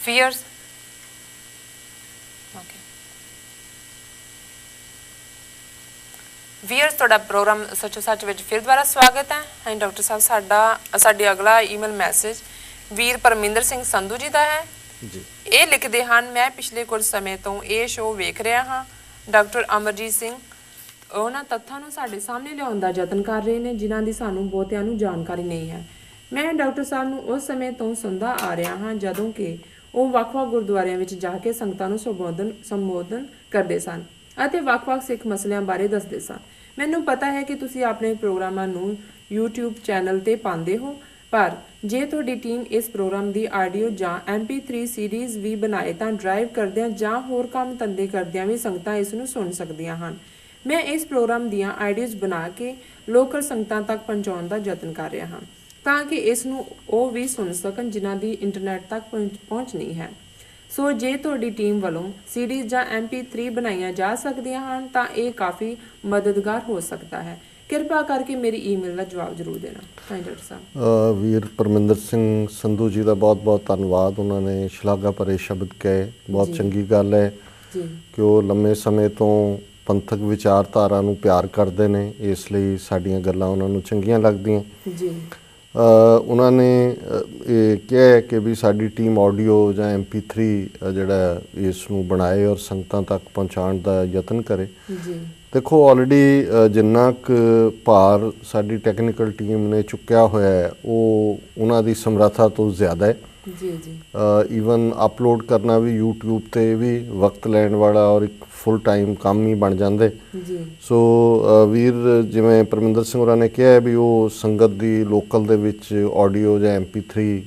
fears. Okay. Viewers ਤੁਹਾਡਾ programme ਸੱਚੋ ਸੱਚ ਵਿੱਚ ਫਿਰ ਦੁਬਾਰਾ ਸਵਾਗਤ ਹੈ। ਹਾਂ ਡਾਕਟਰ ਸਾਹਿਬ, ਸਾਡੀ ਅਗਲਾ ਈਮੇਲ ਮੈਸੇਜ ਵੀਰ ਪਰਮਿੰਦਰ ਸਿੰਘ ਸੰਧੂ ਜੀ ਦਾ ਹੈ ਜੀ। ਇਹ ਲਿਖਦੇ ਹਨ, ਮੈਂ ਪਿਛਲੇ ਕੁਝ ਸਮੇਂ ਤੋਂ ਇਹ ਸ਼ੋਅ ਵੇਖ ਰਿਹਾ ਹਾਂ। ਡਾਕਟਰ ਅਮਰਜੀਤ ਸਿੰਘ ਉਹਨਾਂ ਤੱਥਾਂ ਨੂੰ ਸਾਡੇ ਸਾਹਮਣੇ ਲਿਆਉਣ ਦਾ ਯਤਨ ਕਰ ਰਹੇ ਨੇ ਜਿਨ੍ਹਾਂ ਦੀ ਸਾਨੂੰ ਬਹੁਤਿਆਂ ਨੂੰ ਜਾਣਕਾਰੀ ਨਹੀਂ ਹੈ। ਮੈਂ ਡਾਕਟਰ ਸਾਹਿਬ ਨੂੰ ਉਸ ਸਮੇਂ ਤੋਂ ਸੁਣਦਾ ਆ ਰਿਹਾ ਹਾਂ ਜਦੋਂ ਕਿ ਉਹ ਵੱਖ-ਵੱਖ ਗੁਰਦੁਆਰਿਆਂ ਵਿੱਚ ਜਾ ਕੇ ਸੰਗਤਾਂ ਨੂੰ ਸੰਬੋਧਨ ਕਰਦੇ ਸਨ ਅਤੇ ਵੱਖ-ਵੱਖ ਸਿੱਖ ਮਸਲਿਆਂ ਬਾਰੇ ਦੱਸਦੇ ਸਨ। ਮੈਨੂੰ ਪਤਾ ਹੈ ਕਿ ਤੁਸੀਂ ਆਪਣੇ ਪ੍ਰੋਗਰਾਮਾਂ ਨੂੰ YouTube ਚੈਨਲ ਤੇ ਪਾਉਂਦੇ ਹੋ, ਪਰ ਜੇ ਤੁਹਾਡੀ ਟੀਮ ਇਸ ਪ੍ਰੋਗਰਾਮ ਦੀ ਆਡੀਓ ਜਾਂ MP3 ਸੀਰੀਜ਼ ਵੀ ਬਣਾਏ ਤਾਂ ਡਰਾਈਵ ਕਰਦਿਆਂ ਜਾਂ ਹੋਰ ਕੰਮ ਧੰਦੇ ਕਰਦਿਆਂ ਵੀ ਸੰਗਤਾਂ ਇਸ ਨੂੰ ਸੁਣ ਸਕਦੀਆਂ ਹਨ। ਮੈਂ ਇਸ ਪ੍ਰੋਗਰਾਮ ਦੀਆਂ ਆਡੀਓਜ਼ ਬਣਾ ਕੇ ਲੋਕਲ ਸੰਗਤਾਂ ਤੱਕ ਪਹੁੰਚਾਉਣ ਦਾ ਯਤਨ ਕਰ ਰਿਹਾ ਹਾਂ ਤਾਂ ਕਿ ਇਸ ਨੂੰ ਉਹ ਵੀ ਸੁਣ ਸਕਣ ਜਿਨ੍ਹਾਂ ਦੀ ਇੰਟਰਨੈਟ ਤੱਕ ਪਹੁੰਚ ਨਹੀਂ ਹੈ। ਸੋ ਜੇ ਤੁਹਾਡੀ ਟੀਮ ਵੱਲੋਂ ਸੀਰੀਜ਼ ਜਾਂ MP3 ਬਣਾਈਆਂ ਜਾ ਸਕਦੀਆਂ ਹਨ ਤਾਂ ਇਹ ਕਾਫੀ ਮਦਦਗਾਰ ਹੋ ਸਕਦਾ ਹੈ। ਕਿਰਪਾ ਕਰਕੇ ਮੇਰੀ ਈਮੇਲ ਦਾ ਜਵਾਬ ਜ਼ਰੂਰ ਦੇਣਾ। ਹਾਂ ਡਾਕਟਰ ਸਾਹਿਬ। ਵੀਰ ਪਰਮਿੰਦਰ ਸਿੰਘ ਸੰਧੂ ਜੀ ਦਾ ਬਹੁਤ-ਬਹੁਤ ਧੰਨਵਾਦ। ਉਹਨਾਂ ਨੇ ਸ਼ਲਾਘਾ ਭਰੇ ਸ਼ਬਦ ਕਹੇ। ਬਹੁਤ ਚੰਗੀ ਗੱਲ ਹੈ ਕਿ ਉਹ ਲੰਮੇ ਸਮੇਂ ਤੋਂ ਪੰਥਕ ਵਿਚਾਰਧਾਰਾ ਨੂੰ ਪਿਆਰ ਕਰਦੇ ਨੇ, ਇਸ ਲਈ ਸਾਡੀਆਂ ਗੱਲਾਂ ਉਹਨਾਂ ਨੂੰ ਚੰਗੀਆਂ ਲੱਗਦੀਆਂ ਜੀ। ਉਹਨਾਂ ਨੇ ਇਹ ਕਿਹਾ ਕਿ ਵੀ ਸਾਡੀ ਟੀਮ ਆਡੀਓ ਜਾਂ MP3 ਜਿਹੜਾ ਇਸ ਨੂੰ ਬਣਾਏ ਔਰ ਸੰਗਤਾਂ ਤੱਕ ਪਹੁੰਚਾਉਣ ਦਾ ਯਤਨ ਕਰੇ ਜੀ। ਦੇਖੋ ਆਲਰੇਡੀ ਜਿੰਨਾ ਕੁ ਭਾਰ ਸਾਡੀ ਟੈਕਨੀਕਲ ਟੀਮ ਨੇ ਚੁੱਕਿਆ ਹੋਇਆ ਹੈ ਉਹ ਉਹਨਾਂ ਦੀ ਸਮਰੱਥਾ ਤੋਂ ਜ਼ਿਆਦਾ ਹੈ ਜੀ ਜੀ। ਈਵਨ ਅਪਲੋਡ ਕਰਨਾ ਵੀ YouTube ਤੇ ਵੀ ਵਕਤ ਲੈਣ ਵਾਲਾ ਔਰ ਇੱਕ ਫੁੱਲ ਟਾਈਮ ਕੰਮ ਹੀ ਬਣ ਜਾਂਦੇ ਜੀ। ਸੋ ਵੀਰ ਜਿਵੇਂ ਪਰਮਿੰਦਰ ਸਿੰਘ ਹੋਰਾਂ ਨੇ ਕਿਹਾ ਵੀ ਉਹ ਸੰਗਤ ਦੀ ਲੋਕਲ ਦੇ ਵਿੱਚ ਆਡੀਓ ਜਾਂ MP3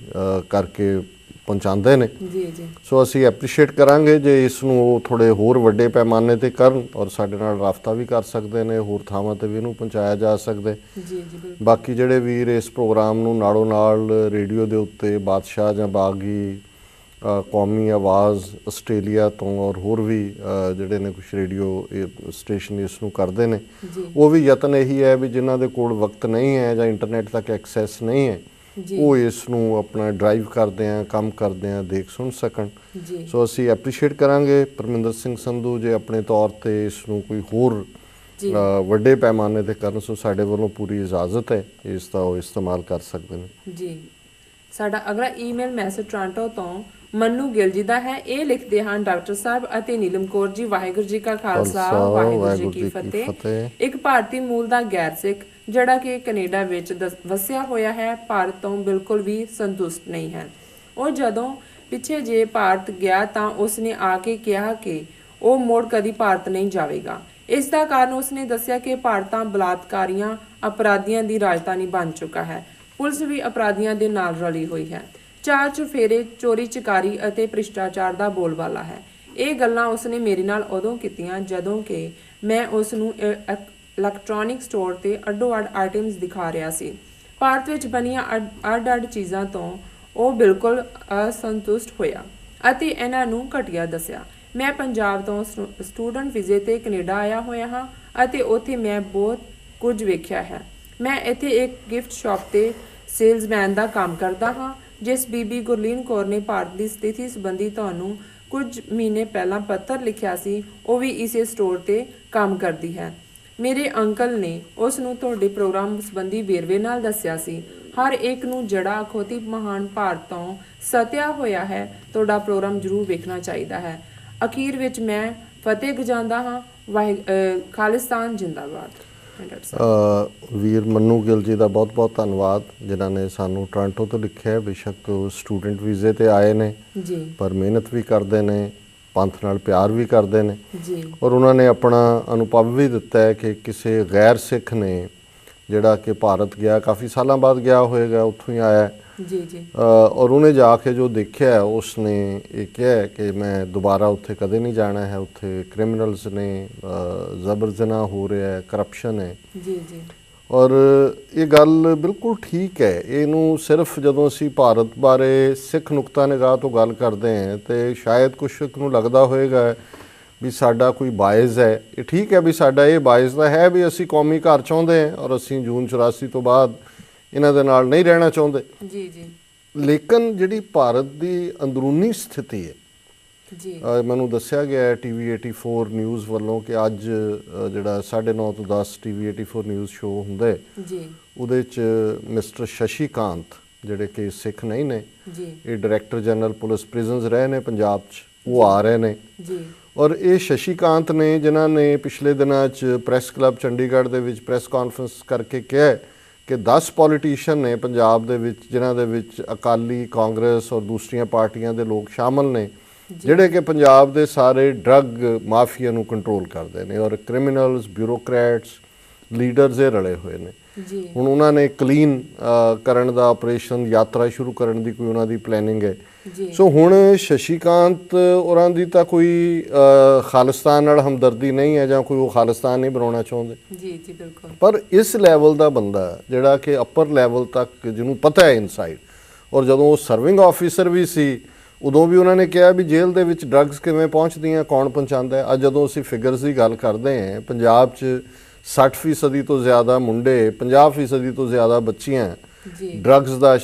ਕਰਕੇ ਪਹੁੰਚਾਉਂਦੇ ਨੇ ਜੀ ਜੀ। ਸੋ ਅਸੀਂ ਐਪਰੀਸ਼ੀਏਟ ਕਰਾਂਗੇ ਜੇ ਇਸ ਨੂੰ ਉਹ ਥੋੜ੍ਹੇ ਹੋਰ ਵੱਡੇ ਪੈਮਾਨੇ 'ਤੇ ਕਰਨ ਔਰ ਸਾਡੇ ਨਾਲ ਰਾਬਤਾ ਵੀ ਕਰ ਸਕਦੇ ਨੇ, ਹੋਰ ਥਾਵਾਂ 'ਤੇ ਵੀ ਇਹਨੂੰ ਪਹੁੰਚਾਇਆ ਜਾ ਸਕਦਾ ਜੀ ਜੀ। ਬਾਕੀ ਜਿਹੜੇ ਵੀਰ ਇਸ ਪ੍ਰੋਗਰਾਮ ਨੂੰ ਨਾਲੋਂ ਨਾਲ ਰੇਡੀਓ ਦੇ ਉੱਤੇ ਬਾਦਸ਼ਾਹ ਜਾਂ ਬਾਗੀ, ਕੌਮੀ ਆਵਾਜ਼ ਆਸਟ੍ਰੇਲੀਆ ਤੋਂ ਔਰ ਹੋਰ ਵੀ ਜਿਹੜੇ ਨੇ ਕੁਛ ਰੇਡੀਓ ਸਟੇਸ਼ਨ ਇਸ ਨੂੰ ਕਰਦੇ ਨੇ, ਉਹ ਵੀ ਯਤਨ ਇਹੀ ਹੈ ਵੀ ਜਿਨ੍ਹਾਂ ਦੇ ਕੋਲ ਵਕਤ ਨਹੀਂ ਹੈ ਜਾਂ ਇੰਟਰਨੈਟ ਤੱਕ ਐਕਸੈਸ ਨਹੀਂ ਹੈ ਉਹ ਇਸ ਨੂੰ ਆਪਣਾ ਡਰਾਈਵ ਕਰਦੇ ਆ, ਕੰਮ ਕਰਦੇ ਆ, ਦੇਖ ਸੁਣ ਸਕਣ। ਸੋ ਅਸੀਂ ਐਪਰੀਸ਼ੀਏਟ ਕਰਾਂਗੇ ਪਰਮਿੰਦਰ ਸਿੰਘ ਸੰਧੂ ਜੇ ਆਪਣੇ ਤੌਰ 'ਤੇ ਇਸ ਨੂੰ ਕੋਈ ਹੋਰ ਵੱਡੇ ਪੈਮਾਨੇ 'ਤੇ ਕਰਨ, ਸੋ ਸਾਡੇ ਵੱਲੋਂ ਪੂਰੀ ਇਜਾਜ਼ਤ ਹੈ ਇਸ ਦਾ ਉਹ ਇਸਤੇਮਾਲ ਕਰ ਸਕਦੇ ਨੇ ਜੀ। ਸਾਡਾ ਅਗਲਾ ਈਮੇਲ ਮੈਸੇਜ ਟੋਰਾਂਟੋ ਤੋਂ ਮੰਨੂ ਗਿੱਲ ਜੀ ਦਾ ਹੈ। ਇਹ ਲਿਖਦੇ ਹਨ, ਡਾਕਟਰ ਸਾਹਿਬ ਅਤੇ ਨੀਲਮ ਕੌਰ ਜੀ, ਵਾਹਿਗੁਰੂ ਜੀ ਕਾ ਖਾਲਸਾ ਵਾਹਿਗੁਰੂ ਜੀ ਕੀ ਫਤਿਹ। ਇੱਕ ਭਾਰਤੀ ਮੂਲ ਦਾ ਗੈਰ ਸਿੱਖ ਜਿਹੜਾ ਕਿ ਕੈਨੇਡਾ ਵਿੱਚ ਵਸਿਆ ਹੋਇਆ ਹੈ ਭਾਰਤ ਤੋਂ ਬਿਲਕੁਲ ਵੀ ਸੰਤੁਸ਼ਟ ਨਹੀਂ ਹੈ। ਉਹ ਜਦੋਂ ਪਿੱਛੇ ਜੇ ਭਾਰਤ ਗਿਆ ਤਾਂ ਉਸਨੇ ਆ ਕੇ ਕਿਹਾ ਕਿ ਉਹ ਮੁੜ ਕਦੀ ਭਾਰਤ ਨਹੀਂ ਜਾਵੇਗਾ। ਇਸ ਦਾ ਕਾਰਨ ਉਸਨੇ ਦੱਸਿਆ ਕਿ ਭਾਰਤ ਤਾਂ ਬਲਾਤਕਾਰੀਆਂ ਅਪਰਾਧੀਆਂ ਦੀ ਰਾਜਧਾਨੀ ਬਣ ਚੁੱਕਾ ਹੈ। ਪੁਲਿਸ ਵੀ ਅਪਰਾਧੀਆਂ ਦੇ ਨਾਲ ਰਲੀ ਹੋਈ ਹੈ। ਚਾਰ ਚੁਫੇਰੇ, ਚੋਰੀ ਚਕਾਰੀ ਅਤੇ ਭ੍ਰਿਸ਼ਟਾਚਾਰ ਦਾ ਬੋਲਬਾਲਾ ਹੈ। ਇਹ ਗੱਲਾਂ ਉਸਨੇ ਮੇਰੇ ਨਾਲ ਉਦੋਂ ਕੀਤੀਆਂ ਜਦੋਂ ਕਿ ਮੈਂ ਉਸ ਨੂੰ ਇਲੈਕਟ੍ਰੋਨਿਕ ਸਟੋਰ ਤੇ ਅੱਡੋ-ਅੱਡ ਆਈਟਮਸ ਦਿਖਾ ਰਿਹਾ ਸੀ। ਭਾਰਤ ਵਿੱਚ ਬਣੀਆਂ ਅੱਡ-ਅੱਡ ਚੀਜ਼ਾਂ ਤੋਂ ਉਹ ਬਿਲਕੁਲ ਅਸੰਤੁਸ਼ਟ ਹੋਇਆ ਅਤੇ ਇਹਨਾਂ ਨੂੰ ਘਟੀਆ ਦੱਸਿਆ। ਮੈਂ ਪੰਜਾਬ ਤੋਂ ਸਟੂਡੈਂਟ ਵੀਜ਼ੇ ਤੇ ਕੈਨੇਡਾ ਆਇਆ ਹੋਇਆ ਹਾਂ ਅਤੇ ਉੱਥੇ ਮੈਂ ਬਹੁਤ ਕੁਝ ਵੇਖਿਆ ਹੈ। ਮੈਂ ਇੱਥੇ ਇੱਕ ਗਿਫਟ ਸ਼ਾਪ ਤੇ ਸੇਲਜ਼ਮੈਨ ਦਾ ਕੰਮ ਕਰਦਾ ਹਾਂ। ਜਿਸ ਬੀਬੀ ਗੁਰਲੀਨ ਕੌਰ ਨੇ ਭਾਰਤ ਦੀ ਸਥਿਤੀ ਸੰਬੰਧੀ ਤੁਹਾਨੂੰ ਕੁਝ ਮਹੀਨੇ ਪਹਿਲਾਂ ਪੱਤਰ ਲਿਖਿਆ ਸੀ, ਉਹ ਵੀ ਇਸੇ ਸਟੋਰ ਤੇ ਕੰਮ ਕਰਦੀ ਹੈ। ਮੇਰੇ ਅੰਕਲ ਨੇ ਉਸ ਨੂੰ ਤੁਹਾਡੇ ਪ੍ਰੋਗਰਾਮ ਸੰਬੰਧੀ ਵੇਰਵੇ ਨਾਲ ਦੱਸਿਆ ਸੀ। ਹਰ ਇੱਕ ਨੂੰ ਜੜਾ ਅਖੌਤੀ ਮਹਾਨ ਭਾਰਤ ਤੋਂ ਸਤਿਆ ਹੋਇਆ ਹੈ। ਤੁਹਾਡਾ ਪ੍ਰੋਗਰਾਮ ਜ਼ਰੂਰ ਵੇਖਣਾ ਚਾਹੀਦਾ ਹੈ। ਅਖੀਰ ਵਿੱਚ ਮੈਂ ਫਤਿਹ ਗਜਾਉਂਦਾ ਹਾਂ। ਖਾਲਿਸਤਾਨ ਜਿੰਦਾਬਾਦ। ਵੀਰ ਮੰਨੂ ਗਿੱਲ ਜੀ ਦਾ ਬਹੁਤ-ਬਹੁਤ ਧੰਨਵਾਦ ਜਿਨ੍ਹਾਂ ਨੇ ਸਾਨੂੰ ਟੋਰਾਂਟੋ ਤੋਂ ਲਿਖਿਆ। ਬੇਸ਼ੱਕ ਉਹ ਸਟੂਡੈਂਟ ਵੀਜ਼ੇ 'ਤੇ ਆਏ ਨੇ ਜੀ, ਪਰ ਮਿਹਨਤ ਵੀ ਕਰਦੇ ਨੇ, ਪੰਥ ਨਾਲ ਪਿਆਰ ਵੀ ਕਰਦੇ ਨੇ ਜੀ। ਔਰ ਉਹਨਾਂ ਨੇ ਆਪਣਾ ਅਨੁਭਵ ਵੀ ਦਿੱਤਾ ਹੈ ਕਿ ਕਿਸੇ ਗੈਰ ਸਿੱਖ ਨੇ ਜਿਹੜਾ ਕਿ ਭਾਰਤ ਗਿਆ, ਕਾਫੀ ਸਾਲਾਂ ਬਾਅਦ ਗਿਆ ਹੋਏਗਾ, ਉੱਥੋਂ ਹੀ ਆਇਆ ਜੀ ਜੀ। ਔਰ ਉਹਨੇ ਜਾ ਕੇ ਜੋ ਦੇਖਿਆ ਉਸਨੇ ਇਹ ਕਿਹਾ ਕਿ ਮੈਂ ਦੁਬਾਰਾ ਉੱਥੇ ਕਦੇ ਨਹੀਂ ਜਾਣਾ ਹੈ। ਉੱਥੇ ਕ੍ਰਿਮੀਨਲਸ ਨੇ, ਜ਼ਬਰ ਜਨਾਹ ਹੋ ਰਿਹਾ ਹੈ, ਕਰਪਸ਼ਨ ਹੈ ਜੀ ਜੀ। ਔਰ ਇਹ ਗੱਲ ਬਿਲਕੁਲ ਠੀਕ ਹੈ। ਇਹਨੂੰ ਸਿਰਫ ਜਦੋਂ ਅਸੀਂ ਭਾਰਤ ਬਾਰੇ ਸਿੱਖ ਨੁਕਤਾ ਨਿਗਾਹ ਤੋਂ ਗੱਲ ਕਰਦੇ ਹਾਂ ਤਾਂ ਸ਼ਾਇਦ ਕੁਛ ਨੂੰ ਲੱਗਦਾ ਹੋਏਗਾ ਵੀ ਸਾਡਾ ਕੋਈ ਬਾਇਸ ਹੈ। ਇਹ ਠੀਕ ਹੈ ਵੀ ਸਾਡਾ ਇਹ ਬਾਇਸ ਤਾਂ ਹੈ ਵੀ ਅਸੀਂ ਕੌਮੀ ਘਰ ਚਾਹੁੰਦੇ ਹਾਂ ਔਰ ਅਸੀਂ ਜੂਨ 84 ਤੋਂ ਬਾਅਦ ਇਹਨਾਂ ਦੇ ਨਾਲ ਨਹੀਂ ਰਹਿਣਾ ਚਾਹੁੰਦੇ ਜੀ ਜੀ। ਲੇਕਿਨ ਜਿਹੜੀ ਭਾਰਤ ਦੀ ਅੰਦਰੂਨੀ ਸਥਿਤੀ ਹੈ, ਜੀ ਮੈਨੂੰ ਦੱਸਿਆ ਗਿਆ TV 84 ਨਿਊਜ਼ ਵੱਲੋਂ ਕਿ ਅੱਜ ਜਿਹੜਾ 9:30 ਤੋਂ 10 TV 84 ਨਿਊਜ਼ ਸ਼ੋਅ ਹੁੰਦਾ ਹੈ, ਜੀ ਉਹਦੇ 'ਚ ਮਿਸਟਰ ਸ਼ਸ਼ੀਕਾਂਤ ਜਿਹੜੇ ਕਿ ਸਿੱਖ ਨਹੀਂ ਨੇ, ਜੀ ਇਹ ਡਾਇਰੈਕਟਰ ਜਨਰਲ ਪੁਲਿਸ ਪ੍ਰਿਜ਼ਨਸ ਰਹੇ ਨੇ ਪੰਜਾਬ 'ਚ, ਉਹ ਆ ਰਹੇ ਨੇ। ਜੀ ਔਰ ਇਹ ਸ਼ਸ਼ੀਕਾਂਤ ਨੇ ਜਿਨ੍ਹਾਂ ਨੇ ਪਿਛਲੇ ਦਿਨਾਂ 'ਚ ਪ੍ਰੈਸ ਕਲੱਬ ਚੰਡੀਗੜ੍ਹ ਦੇ ਵਿੱਚ ਪ੍ਰੈਸ ਕਾਨਫਰੰਸ ਕਰਕੇ ਕਿਹਾ ਕਿ 10 ਪੋਲੀਟੀਸ਼ੀਅਨ ਨੇ ਪੰਜਾਬ ਦੇ ਵਿੱਚ ਜਿਨ੍ਹਾਂ ਦੇ ਵਿੱਚ ਅਕਾਲੀ, ਕਾਂਗਰਸ ਔਰ ਦੂਸਰੀਆਂ ਪਾਰਟੀਆਂ ਦੇ ਲੋਕ ਸ਼ਾਮਲ ਨੇ, ਜਿਹੜੇ ਕਿ ਪੰਜਾਬ ਦੇ ਸਾਰੇ ਡਰੱਗ ਮਾਫੀਆ ਨੂੰ ਕੰਟਰੋਲ ਕਰਦੇ ਨੇ ਔਰ ਕ੍ਰਿਮੀਨਲਸ, ਬਿਊਰੋਕਰੈਟਸ, ਲੀਡਰਸ ਇਹ ਰਲੇ ਹੋਏ ਨੇ। ਜੀ ਹੁਣ ਉਹਨਾਂ ਨੇ ਕਲੀਨ ਕਰਨ ਦਾ ਆਪਰੇਸ਼ਨ ਯਾਤਰਾ ਸ਼ੁਰੂ ਕਰਨ ਦੀ ਕੋਈ ਉਹਨਾਂ ਦੀ ਪਲੈਨਿੰਗ ਹੈ। ਜੀ ਸੋ ਹੁਣ ਸ਼ਸ਼ੀਕਾਂਤ ਹੋਰਾਂ ਦੀ ਤਾਂ ਕੋਈ ਖਾਲਿਸਤਾਨ ਨਾਲ ਹਮਦਰਦੀ ਨਹੀਂ ਹੈ ਜਾਂ ਕੋਈ ਉਹ ਖਾਲਿਸਤਾਨ ਨਹੀਂ ਬਣਾਉਣਾ ਚਾਹੁੰਦੇ, ਜੀ ਜੀ ਬਿਲਕੁਲ। ਪਰ ਇਸ ਲੈਵਲ ਦਾ ਬੰਦਾ ਜਿਹੜਾ ਕਿ ਅੱਪਰ ਲੈਵਲ ਤੱਕ ਜਿਹਨੂੰ ਪਤਾ ਹੈ ਇਨਸਾਈਡ, ਔਰ ਜਦੋਂ ਉਹ ਸਰਵਿੰਗ ਆਫੀਸਰ ਵੀ ਸੀ ਉਦੋਂ ਵੀ ਉਹਨਾਂ ਨੇ ਕਿਹਾ ਵੀ ਜੇਲ੍ਹ ਦੇ ਵਿੱਚ ਡਰੱਗਸ ਕਿਵੇਂ ਪਹੁੰਚਦੀਆਂ, ਕੌਣ ਪਹੁੰਚਾਉਂਦਾ ਹੈ। ਅੱਜ ਜਦੋਂ ਅਸੀਂ ਫਿਗਰਸ ਦੀ ਗੱਲ ਕਰਦੇ ਹਾਂ, ਪੰਜਾਬ 'ਚ 60% ਤੋਂ ਜ਼ਿਆਦਾ ਮੁੰਡੇ, 50% ਤੋਂ ਜ਼ਿਆਦਾ ਬੱਚੀਆਂ ਜੀ ਡਰੱਗਸ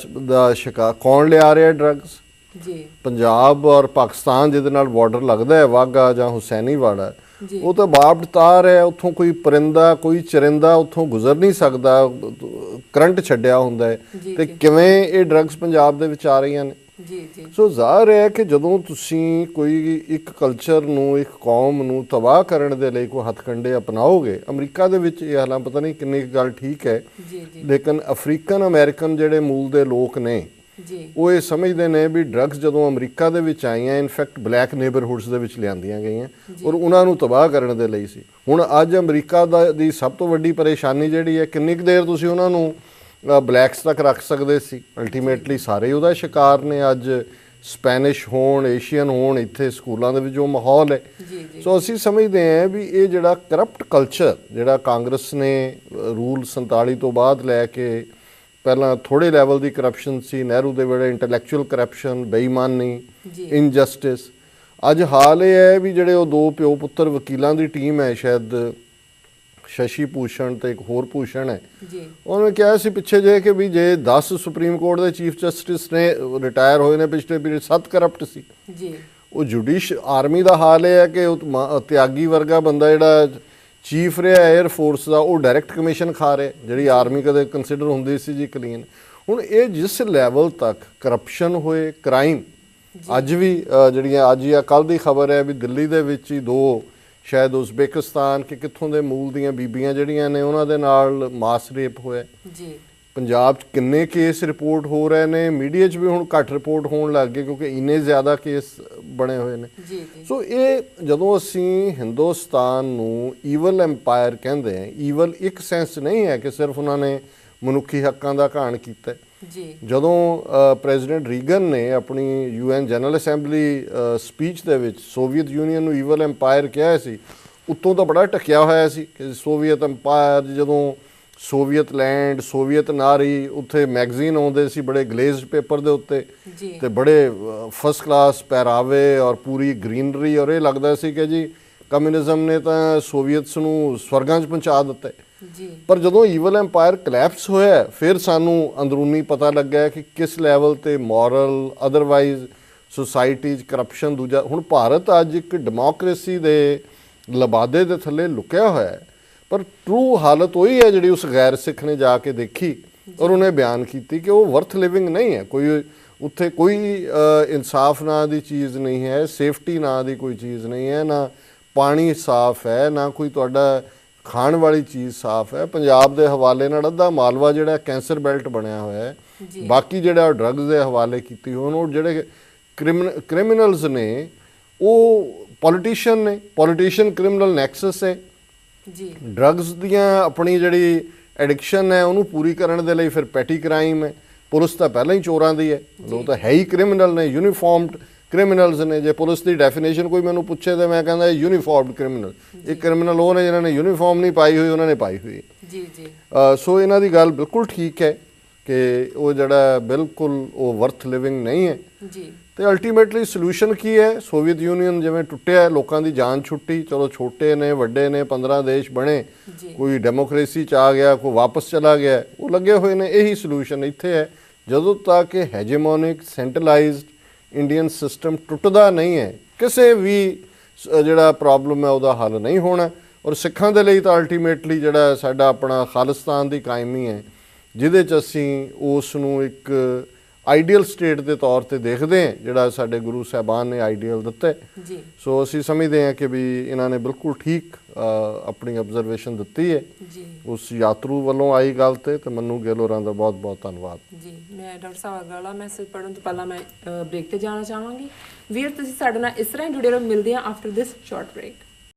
ਦਾ ਸ਼ਿਕਾਰ। ਕੌਣ ਲਿਆ ਰਿਹਾ ਡਰੱਗਸ? ਜੀ ਪੰਜਾਬ ਔਰ ਪਾਕਿਸਤਾਨ ਜਿਹਦੇ ਨਾਲ ਬਾਰਡਰ ਲੱਗਦਾ ਹੈ, ਵਾਹਗਾ ਜਾਂ ਹੁਸੈਨੀਵਾੜਾ, ਜੀ ਉਹ ਤਾਂ ਬਾਬਡ ਤਾਰ ਹੈ। ਉੱਥੋਂ ਕੋਈ ਪਰਿੰਦਾ, ਕੋਈ ਚਰਿੰਦਾ ਉੱਥੋਂ ਗੁਜ਼ਰ ਨਹੀਂ ਸਕਦਾ, ਕਰੰਟ ਛੱਡਿਆ ਹੁੰਦਾ ਹੈ। ਜੀ, ਤੇ ਜੀ। ਕਿਵੇਂ ਇਹ ਡਰੱਗਸ ਪੰਜਾਬ ਦੇ ਵਿੱਚ ਆ ਰਹੀਆਂ ਨੇ? ਜੀ ਜੀ ਸੋ ਜ਼ਾਹਰ ਹੈ ਕਿ ਜਦੋਂ ਤੁਸੀਂ ਕੋਈ ਇੱਕ ਕਲਚਰ ਨੂੰ, ਇੱਕ ਕੌਮ ਨੂੰ ਤਬਾਹ ਕਰਨ ਦੇ ਲਈ ਕੋਈ ਹੱਥਕੰਡੇ ਅਪਣਾਓਗੇ, ਅਮਰੀਕਾ ਦੇ ਵਿੱਚ ਇਹ ਹਾਲਾਂ ਪਤਾ ਨਹੀਂ ਕਿੰਨੀ ਕੁ ਗੱਲ ਠੀਕ ਹੈ, ਜੀ ਜੀ ਲੇਕਿਨ ਅਫਰੀਕਨ ਅਮਰੀਕਨ ਜਿਹੜੇ ਮੂਲ ਦੇ ਲੋਕ ਨੇ ਜੀ ਉਹ ਇਹ ਸਮਝਦੇ ਨੇ ਵੀ ਡਰੱਗਸ ਜਦੋਂ ਅਮਰੀਕਾ ਦੇ ਵਿੱਚ ਆਈਆਂ, ਇਨਫੈਕਟ ਬਲੈਕ ਨੇਬਰਹੁੱਡਸ ਦੇ ਵਿੱਚ ਲਿਆਂਦੀਆਂ ਗਈਆਂ ਔਰ ਉਹਨਾਂ ਨੂੰ ਤਬਾਹ ਕਰਨ ਦੇ ਲਈ ਸੀ। ਹੁਣ ਅੱਜ ਅਮਰੀਕਾ ਦੀ ਸਭ ਤੋਂ ਵੱਡੀ ਪਰੇਸ਼ਾਨੀ ਜਿਹੜੀ ਹੈ, ਕਿੰਨੀ ਕੁ ਦੇਰ ਤੁਸੀਂ ਉਹਨਾਂ ਨੂੰ ਬਲੈਕਸ ਤੱਕ ਰੱਖ ਸਕਦੇ ਸੀ? ਅਲਟੀਮੇਟਲੀ ਸਾਰੇ ਉਹਦਾ ਸ਼ਿਕਾਰ ਨੇ। ਅੱਜ ਸਪੈਨਿਸ਼ ਹੋਣ, ਏਸ਼ੀਅਨ ਹੋਣ, ਇੱਥੇ ਸਕੂਲਾਂ ਦੇ ਵਿੱਚ ਜੋ ਮਾਹੌਲ ਹੈ। ਜੀ ਜੀ ਸੋ ਅਸੀਂ ਸਮਝਦੇ ਹਾਂ ਵੀ ਇਹ ਜਿਹੜਾ ਕਰਪਟ ਕਲਚਰ ਜਿਹੜਾ ਕਾਂਗਰਸ ਨੇ ਰੂਲ 47 ਤੋਂ ਬਾਅਦ ਲੈ ਕੇ, ਪਹਿਲਾਂ ਥੋੜੇ ਲੈਵਲ ਦੀ ਕਰਪਸ਼ਨ ਸੀ, ਨਹਿਰੂ ਦੇ ਵੇਲੇ ਇੰਟੈਲੈਕਚੁਅਲ ਕਰਪਸ਼ਨ, ਬੇਈਮਾਨੀ, ਜੀ ਇਨਜਸਟਿਸ। ਅੱਜ ਹਾਲ ਇਹ ਹੈ ਵੀ ਜਿਹੜੇ ਉਹ ਦੋ ਪਿਓ ਪੁੱਤਰ ਵਕੀਲਾਂ ਦੀ ਟੀਮ ਹੈ, ਸ਼ਾਇਦ ਸ਼ਸ਼ੀ ਭੂਸ਼ਣ ਤੇ ਇੱਕ ਹੋਰ ਭੂਸ਼ਣ ਹੈ, ਜੀ ਉਹਨੇ ਕਿਹਾ ਸੀ ਪਿੱਛੇ ਜੇ ਕਿ ਵੀ ਜੇ 10 ਸੁਪਰੀਮ ਕੋਰਟ ਦੇ ਚੀਫ ਜਸਟਿਸ ਨੇ ਰਿਟਾਇਰ ਹੋਏ ਨੇ ਪਿਛਲੇ ਪੀਰੀਅਡ, 7 ਕਰਪਟ ਸੀ। ਜੀ ਉਹ ਆਰਮੀ ਦਾ ਹਾਲ ਇਹ ਹੈ ਕਿ ਉਹ ਤਿਆਗੀ ਵਰਗਾ ਬੰਦਾ ਜਿਹੜਾ ਚੀਫ ਰਿਹਾ 에ਅਰ ਫੋਰਸ ਦਾ, ਉਹ ਡਾਇਰੈਕਟ ਕਮਿਸ਼ਨ ਖਾ ਰਿਹਾ, ਜਿਹੜੀ ਆਰਮੀ ਕਦੇ ਕੰਸੀਡਰ ਹੁੰਦੀ ਸੀ ਜੀ ਕਲੀਨ। ਹੁਣ ਇਹ ਜਿਸ ਲੈਵਲ ਤੱਕ ਕਰਪਸ਼ਨ ਹੋਏ, ਕ੍ਰਾਈਮ, ਅੱਜ ਵੀ ਜਿਹੜੀਆਂ ਅੱਜ ਜਾਂ ਕੱਲ੍ਹ ਦੀ ਖਬਰ ਹੈ ਵੀ ਦਿੱਲੀ ਦੇ ਵਿੱਚ ਹੀ 2 ਸ਼ਾਇਦ ਉਜ਼ਬੇਕਿਸਤਾਨ ਕਿ ਕਿੱਥੋਂ ਦੇ ਮੂਲ ਦੀਆਂ ਬੀਬੀਆਂ ਜਿਹੜੀਆਂ ਨੇ ਉਹਨਾਂ ਦੇ ਨਾਲ ਮਾਸ ਰੇਪ ਹੋਇਆ। ਜੀ ਪੰਜਾਬ 'ਚ ਕਿੰਨੇ ਕੇਸ ਰਿਪੋਰਟ ਹੋ ਰਹੇ ਨੇ, ਮੀਡੀਆ 'ਚ ਵੀ ਹੁਣ ਘੱਟ ਰਿਪੋਰਟ ਹੋਣ ਲੱਗ ਗਏ ਕਿਉਂਕਿ ਇੰਨੇ ਜ਼ਿਆਦਾ ਕੇਸ ਬਣੇ ਹੋਏ ਨੇ। ਜੀ ਜੀ ਸੋ ਇਹ ਜਦੋਂ ਅਸੀਂ ਹਿੰਦੁਸਤਾਨ ਨੂੰ ਈਵਲ ਐਮਪਾਇਰ ਕਹਿੰਦੇ ਹਾਂ, ਈਵਲ ਇੱਕ ਸੈਂਸ ਨਹੀਂ ਹੈ ਕਿ ਸਿਰਫ ਉਹਨਾਂ ਨੇ ਮਨੁੱਖੀ ਹੱਕਾਂ ਦਾ ਘਾਣ ਕੀਤਾ। ਜੀ ਜਦੋਂ ਪ੍ਰੈਜ਼ੀਡੈਂਟ ਰੀਗਨ ਨੇ ਆਪਣੀ UN ਜਨਰਲ ਅਸੈਂਬਲੀ ਸਪੀਚ ਦੇ ਵਿੱਚ ਸੋਵੀਅਤ ਯੂਨੀਅਨ ਨੂੰ ਈਵਲ ਐਮਪਾਇਰ ਕਿਹਾ ਸੀ, ਉੱਤੋਂ ਤਾਂ ਬੜਾ ਢੱਕਿਆ ਹੋਇਆ ਸੀ ਕਿ ਸੋਵੀਅਤ ਐਮਪਾਇਰ। ਜਦੋਂ ਸੋਵੀਅਤ ਲੈਂਡ, ਸੋਵੀਅਤ ਨਾਰੀ, ਉੱਥੇ ਮੈਗਜ਼ੀਨ ਆਉਂਦੇ ਸੀ ਬੜੇ ਗਲੇਜ਼ਡ ਪੇਪਰ ਦੇ ਉੱਤੇ, ਜੀ ਤੇ ਬੜੇ ਫਸਟ ਕਲਾਸ ਪਹਿਰਾਵੇ ਔਰ ਪੂਰੀ ਗ੍ਰੀਨਰੀ, ਔਰ ਇਹ ਲੱਗਦਾ ਸੀ ਕਿ ਜੀ ਕਮਿਊਨਿਜ਼ਮ ਨੇ ਤਾਂ ਸੋਵੀਅਤਸ ਨੂੰ ਸਵਰਗਾਂ 'ਚ ਪਹੁੰਚਾ ਦਿੱਤਾ। ਜੀ ਪਰ ਜਦੋਂ ਈਵਲ ਐਮਪਾਇਰ ਕਲੈਪਸ ਹੋਇਆ, ਫਿਰ ਸਾਨੂੰ ਅੰਦਰੂਨੀ ਪਤਾ ਲੱਗਾ ਕਿ ਕਿਸ ਲੈਵਲ ਤੇ ਮੋਰਲ, ਅਦਰਵਾਈਜ਼ ਸੁਸਾਇਟੀ 'ਚ ਕਰਪਸ਼ਨ। ਦੂਜਾ, ਹੁਣ ਭਾਰਤ ਅੱਜ ਇੱਕ ਡੈਮੋਕ੍ਰੇਸੀ ਦੇ ਲਬਾਦੇ ਦੇ ਥੱਲੇ ਲੁਕਿਆ ਹੋਇਆ ਹੈ, ਪਰ ਟਰੂ ਹਾਲਤ ਉਹੀ ਹੈ ਜਿਹੜੀ ਉਸ ਗੈਰ ਸਿੱਖ ਨੇ ਜਾ ਕੇ ਦੇਖੀ ਔਰ ਉਹਨੇ ਬਿਆਨ ਕੀਤੀ ਕਿ ਉਹ ਵਰਥ ਲਿਵਿੰਗ ਨਹੀਂ ਹੈ। ਕੋਈ ਉੱਥੇ ਕੋਈ ਇਨਸਾਫ ਨਾਂ ਦੀ ਚੀਜ਼ ਨਹੀਂ ਹੈ, ਸੇਫਟੀ ਨਾਂ ਦੀ ਕੋਈ ਚੀਜ਼ ਨਹੀਂ ਹੈ, ਨਾ ਪਾਣੀ ਸਾਫ਼ ਹੈ, ਨਾ ਕੋਈ ਤੁਹਾਡਾ ਖਾਣ ਵਾਲੀ ਚੀਜ਼ ਸਾਫ਼ ਹੈ। ਪੰਜਾਬ ਦੇ ਹਵਾਲੇ ਨਾਲ ਅੱਧਾ ਮਾਲਵਾ ਜਿਹੜਾ ਕੈਂਸਰ ਬੈਲਟ ਬਣਿਆ ਹੋਇਆ ਹੈ, ਬਾਕੀ ਜਿਹੜਾ ਡਰੱਗਸ ਦੇ ਹਵਾਲੇ ਕੀਤੀ ਹੋਣ। ਉਹ ਜਿਹੜੇ ਕ੍ਰਿਮੀਨਲਸ ਨੇ ਉਹ ਪੋਲੀਟੀਸ਼ੀਅਨ ਨੇ, ਪੋਲੀਟੀਸ਼ੀਅਨ ਕ੍ਰਿਮੀਨਲ ਨੈਕਸਸ ਹੈ। ਜੀ ਡਰੱਗਸ ਦੀਆਂ ਆਪਣੀ ਜਿਹੜੀ ਐਡਿਕਸ਼ਨ ਹੈ ਉਹਨੂੰ ਪੂਰੀ ਕਰਨ ਦੇ ਲਈ ਫਿਰ ਪੈਟੀ ਕ੍ਰਾਈਮ ਹੈ। ਪੁਲਿਸ ਤਾਂ ਪਹਿਲਾਂ ਹੀ ਚੋਰਾਂ ਦੀ ਹੈ, ਉਹ ਤਾਂ ਹੈ ਹੀ ਕ੍ਰਿਮੀਨਲ ਨੇ, ਯੂਨੀਫਾਰਮਡ ਕ੍ਰਿਮੀਨਲਸ ਨੇ। ਜੇ ਪੁਲਿਸ ਦੀ ਡੈਫੀਨੇਸ਼ਨ ਕੋਈ ਮੈਨੂੰ ਪੁੱਛੇ ਤਾਂ ਮੈਂ ਕਹਿੰਦਾ ਯੂਨੀਫਾਰਮਡ ਕ੍ਰਿਮੀਨਲ। ਇਹ ਕ੍ਰਿਮੀਨਲ ਉਹ ਨੇ ਜਿਨ੍ਹਾਂ ਨੇ ਯੂਨੀਫਾਰਮ ਨਹੀਂ ਪਾਈ ਹੋਈ, ਉਹਨਾਂ ਨੇ ਪਾਈ ਹੋਈ ਹੈ। ਜੀ ਜੀ ਸੋ ਇਹਨਾਂ ਦੀ ਗੱਲ ਬਿਲਕੁਲ ਠੀਕ ਹੈ ਕਿ ਉਹ ਜਿਹੜਾ ਬਿਲਕੁਲ ਉਹ ਵਰਥ ਲਿਵਿੰਗ ਨਹੀਂ ਹੈ। ਜੀ ਤੇ ਅਲਟੀਮੇਟਲੀ ਸੋਲੂਸ਼ਨ ਕੀ ਹੈ? ਸੋਵੀਅਤ ਯੂਨੀਅਨ ਜਿਵੇਂ ਟੁੱਟਿਆ, ਲੋਕਾਂ ਦੀ ਜਾਨ ਛੁੱਟੀ, ਚਲੋ ਛੋਟੇ ਨੇ ਵੱਡੇ ਨੇ 15 ਦੇਸ਼ ਬਣੇ, ਕੋਈ ਡੈਮੋਕ੍ਰੇਸੀ 'ਚ ਆ ਗਿਆ, ਕੋਈ ਵਾਪਸ ਚਲਾ ਗਿਆ, ਉਹ ਲੱਗੇ ਹੋਏ ਨੇ। ਇਹੀ ਸੋਲੂਸ਼ਨ ਇੱਥੇ ਹੈ ਜਦੋਂ ਤੱਕ ਇਹ ਹੈਜੇਮੋਨਿਕ ਸੈਂਟਰਲਾਈਜ਼ਡ ਇੰਡੀਅਨ ਸਿਸਟਮ ਟੁੱਟਦਾ ਨਹੀਂ ਹੈ, ਕਿਸੇ ਵੀ ਜਿਹੜਾ ਪ੍ਰੋਬਲਮ ਹੈ ਉਹਦਾ ਹੱਲ ਨਹੀਂ ਹੋਣਾ। ਔਰ ਸਿੱਖਾਂ ਦੇ ਲਈ ਤਾਂ ਅਲਟੀਮੇਟਲੀ ਜਿਹੜਾ ਸਾਡਾ ਆਪਣਾ ਖਾਲਿਸਤਾਨ ਦੀ ਕਾਇਮੀ ਹੈ, ਜਿਹਦੇ 'ਚ ਅਸੀਂ ਉਸ ਨੂੰ ਇੱਕ ਆਈਡੀਅਲ ਸਟੇਟ ਦੇ ਤੌਰ ਤੇ ਦੇਖਦੇ ਹਾਂ, ਜਿਹੜਾ ਸਾਡੇ ਗੁਰੂ ਸਾਹਿਬਾਨ ਨੇ ਆਈਡੀਅਲ ਦਿੱਤਾ ਜੀ। ਸੋ ਅਸੀਂ ਸਮਝਦੇ ਹਾਂ ਕਿ ਵੀ ਇਹਨਾਂ ਨੇ ਬਿਲਕੁਲ ਠੀਕ ਆਪਣੀ ਆਬਜ਼ਰਵੇਸ਼ਨ ਦਿੱਤੀ ਹੈ ਜੀ। ਉਸ ਯਾਤਰੂ ਵੱਲੋਂ ਆਈ ਗੱਲ ਤੇ ਮੰਨੂ ਗਿੱਲ ਹੋਰਾਂ ਦਾ ਬਹੁਤ ਬਹੁਤ ਧੰਨਵਾਦ ਜੀ। ਮੈਂ ਡਾਕਟਰ ਸਾਹਿਬ ਅਗਲਾ ਮੈਸੇਜ ਪੜ੍ਹਨ ਤੋਂ ਪਹਿਲਾਂ ਮੈਂ ਬ੍ਰੇਕ ਤੇ ਜਾਣਾ ਚਾਹਾਂਗੀ। ਵੀਰ ਤੁਸੀਂ ਸਾਡੇ ਨਾਲ ਇਸ ਤਰ੍ਹਾਂ ਹੀ ਜੁੜੇ ਰਹੋ, ਮਿਲਦੇ ਹਾਂ ਆਫਟਰ ਦਿਸ ਸ਼ਾਰਟ ਬ੍ਰੇਕ।